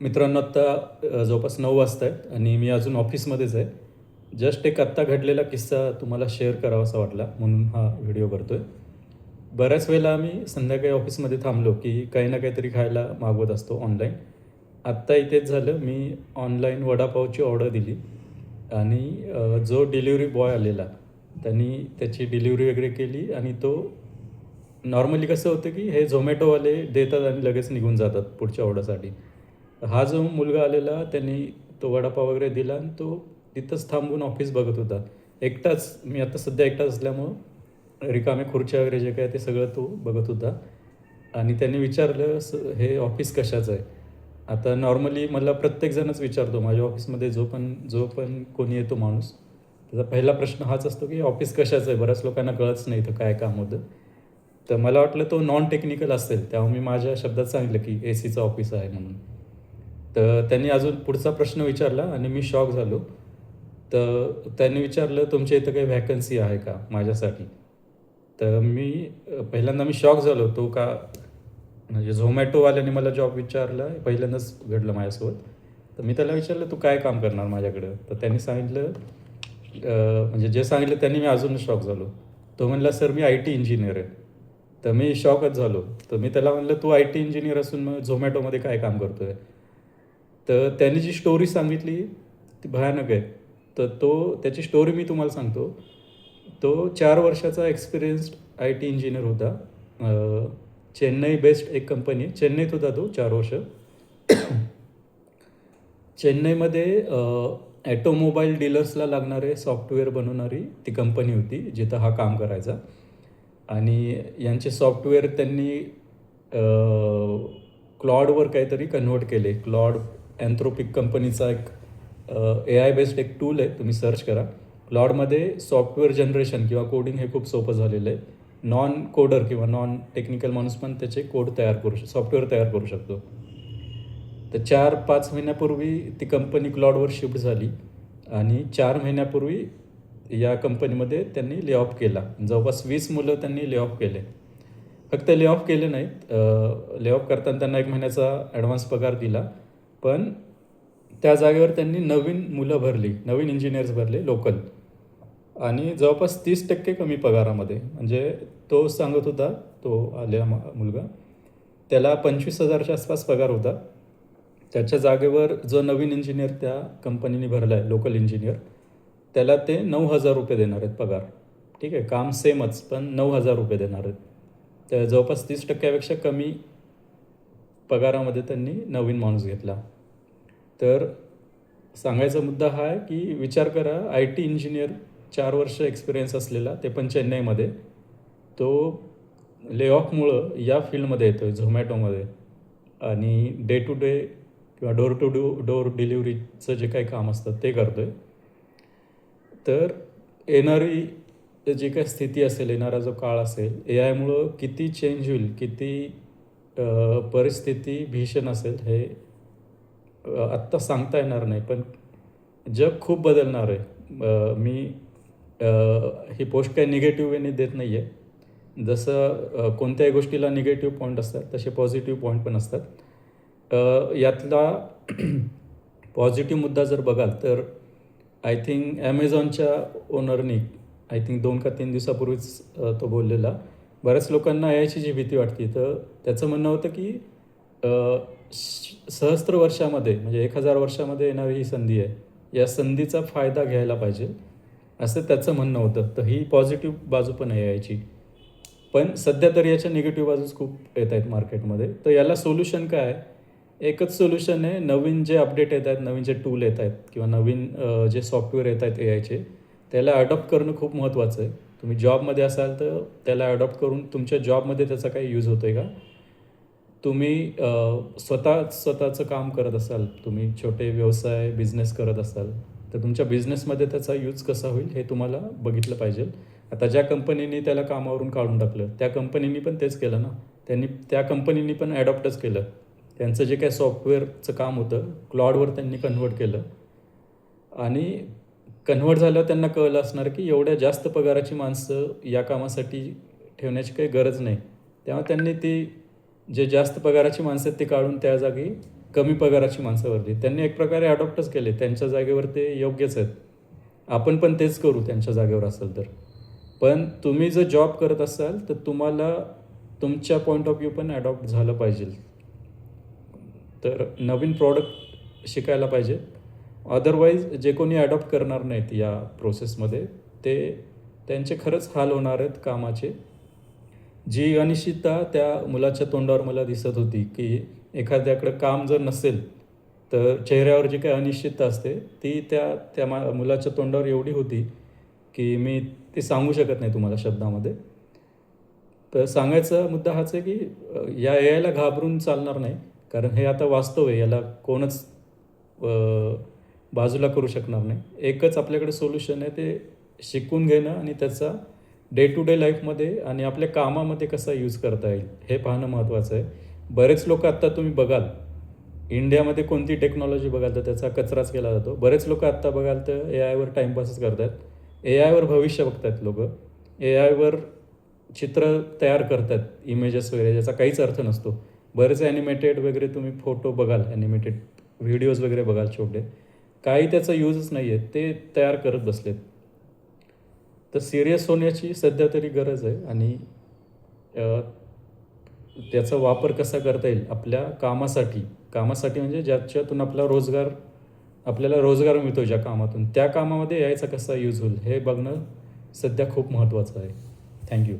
मित्रांनो, आत्ता जवळपास 9 वाजता आहेत आणि मी अजून ऑफिसमध्येच आहे. जस्ट एक आत्ता घडलेला किस्सा तुम्हाला शेअर करावासा वाटला म्हणून हा व्हिडिओ करतो आहे. बऱ्याच वेळेला आम्ही संध्याकाळी ऑफिसमध्ये थांबलो, की काही ना काहीतरी खायला मागवत असतो ऑनलाईन. आत्ताही तेच झालं. मी ऑनलाईन वडापावची ऑर्डर दिली आणि जो डिलिव्हरी बॉय आलेला, त्यांनी त्याची डिलिव्हरी वगैरे केली आणि तो नॉर्मली कसं होतं, की हे झोमॅटोवाले देतात आणि लगेच निघून जातात पुढच्या ऑर्डरसाठी. हा जो मुलगा आलेला त्यांनी तो वडापाव वगैरे दिला आणि तो तिथंच थांबून ऑफिस बघत होता. एकटाच, मी आता सध्या एकटाच असल्यामुळं रिकाम्या खुर्च्या वगैरे जे काय ते सगळं तो बघत होता आणि त्यांनी विचारलं, हे ऑफिस कशाचं आहे?" आता नॉर्मली मला प्रत्येकजणच विचारतो माझ्या ऑफिसमध्ये जो पण कोणी येतो माणूस, त्याचा पहिला प्रश्न हाच असतो, की "ऑफिस कशाचं आहे?" बऱ्याच लोकांना कळतच नाही इथं काय काम होतं. तर मला वाटलं तो नॉन टेक्निकल असेल, तेव्हा मी माझ्या शब्दात सांगितलं, की "एसीचं ऑफिस आहे" म्हणून. तर त्यांनी अजून पुढचा प्रश्न विचारला आणि मी शॉक झालो. तर त्यांनी विचारलं, "तुमच्या इथं काही व्हॅकन्सी आहे का माझ्यासाठी?" तर पहिल्यांदा मी शॉक झालो. तो का म्हणजे झोमॅटोवाल्याने मला जॉब विचारला, पहिल्यांदाच घडलं माझ्यासोबत. तर मी त्याला विचारलं, "तू काय काम करणार माझ्याकडं?" तर त्यांनी सांगितलं, म्हणजे जे सांगितलं त्यांनी मी अजून शॉक झालो. तो म्हणला, "सर मी आय-टी इंजिनिअर आहे." तर मी शॉकच झालो. तर मी त्याला म्हणलं, "तू आय-टी इंजिनिअर असून मग झोमॅटोमध्ये काय काम करतोय?" तर त्यांनी जी स्टोरी सांगितली ती भयानक आहे. तर त्याची स्टोरी मी तुम्हाला सांगतो. तो 4 वर्षाचा एक्सपिरियन्स्ड आय-टी इंजिनिअर होता. चेन्नई बेस्ड एक कंपनी आहे. चेन्नईत होता तो 4 वर्ष. चेन्नईमध्ये ऑटोमोबाईल डीलर्सला लागणारे सॉफ्टवेअर बनवणारी ती कंपनी होती, जिथं हा काम करायचा. आणि यांचे सॉफ्टवेअर त्यांनी क्लॉडवर काहीतरी कन्व्हर्ट केले. क्लॉड अँथ्रोपिक कंपनीचा एक एआय बेस्ड एक टूल आहे, तुम्ही सर्च करा. क्लॉडमध्ये सॉफ्टवेअर जनरेशन किंवा कोडिंग हे खूप सोपं झालेलं आहे. नॉन कोडर किंवा नॉन टेक्निकल माणूस पण त्याचे सॉफ्टवेअर तयार करू शकतो. तर 4-5 महिन्यापूर्वी ती कंपनी क्लॉडवर शिफ्ट झाली आणि 4 महिन्यापूर्वी या कंपनीमध्ये त्यांनी ले ऑफ केला. जवळपास 20 मुलं त्यांनी ले ऑफ केले. फक्त ले ऑफ केले नाहीत, ले ऑफ करताना त्यांना 1 महिन्याचा ॲडव्हान्स पगार दिला. पण त्या जागेवर त्यांनी नवीन मुलं भरली, नवीन इंजिनिअर्स भरले लोकल आणि जवळपास 30% कमी पगारामध्ये. म्हणजे तो सांगत होता, तो आलेला मुलगा, त्याला 25,000च्या आसपास पगार होता. त्याच्या जागेवर जो नवीन इंजिनिअर त्या कंपनीने भरला आहे, लोकल इंजिनिअर, त्याला ते ₹9,000 देणार आहेत पगार. ठीक आहे, काम सेमच, पण ₹9,000 देणार आहेत. तर जवळपास 30% कमी पगारामध्ये त्यांनी नवीन माणूस घेतला. तर सांगायचा मुद्दा हा आहे, की विचार करा, आय-टी इंजिनिअर 4 वर्ष एक्सपिरियन्स असलेला, ते पण चेन्नईमध्ये, तो ले ऑफमुळं या फील्डमध्ये येतो आहे झोमॅटोमध्ये आणि डे टू डे किंवा डोर डिलिव्हरीचं जे काही काम असतं ते करतो आहे. तर येणारी जी काही स्थिती असेल, येणारा जो काळ असेल, एआयमुळं किती चेंज होईल, किती परिस्थिती भीषण असेल, हे आत्ता सांगता येणार नाही. पण जग खूप बदलणार आहे. मी ही पोस्ट काही निगेटिव्ह वेने देत नाही आहे. जसं कोणत्याही गोष्टीला निगेटिव्ह पॉईंट असतात, तसे पॉझिटिव्ह पॉईंट पण असतात. यातला पॉझिटिव्ह मुद्दा जर बघाल तर आय थिंक ॲमेझॉनच्या ओनरनी आय थिंक 2 का 3 दिवसापूर्वीच तो बोललेला. बऱ्याच लोकांना यायची जी भीती वाटते, तर त्याचं म्हणणं होतं, की सहस्त्र वर्षामध्ये म्हणजे 1000 वर्षामध्ये येणारी ही संधी आहे. या संधीचा फायदा घ्यायला पाहिजे, असं त्याचं म्हणणं होतं. तर ही पॉझिटिव्ह बाजू पण आहे याची. पण सध्या तर याच्या निगेटिव्ह बाजूच खूप येत आहेत मार्केटमध्ये. तर याला सोल्युशन काय आहे? एकच सोल्युशन आहे, नवीन जे अपडेट येत आहेत, नवीन जे टूल येत आहेत किंवा नवीन जे सॉफ्टवेअर येत आहेत एआयचे, त्याला अडॉप्ट करणं खूप महत्त्वाचं आहे. तुम्ही जॉबमध्ये असाल तर त्याला अडॉप्ट करून तुमच्या जॉबमध्ये त्याचा काही यूज होतो आहे का? तुम्ही स्वतःचं काम करत असाल, तुम्ही छोटे व्यवसाय, बिझनेस करत असाल, तर तुमच्या बिझनेसमध्ये त्याचा यूज कसा होईल हे तुम्हाला बघितलं पाहिजे. आता ज्या कंपनीने त्याला कामावरून काढून टाकलं, त्या कंपनीनी पण तेच केलं ना. त्या कंपनीनी पण ॲडॉप्टच केलं. त्यांचं जे काही सॉफ्टवेअरचं काम होतं, क्लॉडवर त्यांनी कन्व्हर्ट केलं आणि कन्व्हर्ट झाल्यावर त्यांना कळलं असणार, की एवढ्या जास्त पगाराची माणसं या कामासाठी ठेवण्याची काही गरज नाही. तेव्हा त्यांनी जे जास्त पगाराची माणसं आहेत, ते काढून त्या जागी कमी पगाराची माणसं भरली. त्यांनी एक प्रकारे अडॉप्टच केले. त्यांच्या जागेवर ते योग्यच आहेत. आपण पण तेच करू त्यांच्या जागेवर असेल तर. पण तुम्ही जर जॉब करत असाल तर तुम्हाला तुमच्या पॉईंट ऑफ व्ह्यू पण अडॉप्ट झालं पाहिजे. तर नवीन प्रॉडक्ट शिकायला पाहिजे. अदरवाईज जे कोणी अडॉप्ट करणार नाहीत या प्रोसेसमध्ये त्यांचे खरंच हाल होणार आहेत कामाचे. जी अनिश्चितता त्या मुलाच्या तोंडावर मला दिसत होती की एखाद्याकडं काम जर नसेल तर चेहऱ्यावर जी काही अनिश्चितता असते ती त्या मुलाच्या तोंडावर एवढी होती की मी ते सांगू शकत नाही तुम्हाला शब्दामध्ये. तर सांगायचा मुद्दा हाच आहे की या AI ला घाबरून चालणार नाही. कारण हे आता वास्तव आहे. याला कोणच बाजूला करू शकणार नाही. एकच आपल्याकडे सोल्युशन आहे, ते शिकून घेणं आणि त्याचा डे टू डे लाईफमध्ये आणि आपल्या कामामध्ये कसा यूज करता येईल हे पाहणं महत्त्वाचं आहे. बरेच लोक आत्ता तुम्ही बघाल इंडियामध्ये कोणती टेक्नॉलॉजी बघाल तर त्याचा कचराच केला जातो. बरेच लोक आत्ता बघाल तर AIवर टाईमपासच करतात. AIवर भविष्य बघतात लोक. AIवर चित्र तयार करतात, इमेजेस वगैरे, ज्याचा काहीच अर्थ नसतो. बरेच ॲनिमेटेड वगैरे तुम्ही फोटो बघाल, ॲनिमेटेड व्हिडिओज वगैरे बघाल छोटे, काही त्याचा यूजच नाही आहे, ते तयार करत बसलेत. तर सिरियस होण्याची सध्या तरी गरज आहे आणि त्याचा वापर कसा करता येईल आपल्या कामासाठी म्हणजे ज्याच्यातून आपल्याला रोजगार मिळतो ज्या कामातून, त्या कामामध्ये यायचा कसा यूज होईल हे बघणं सध्या खूप महत्त्वाचं आहे. थँक्यू.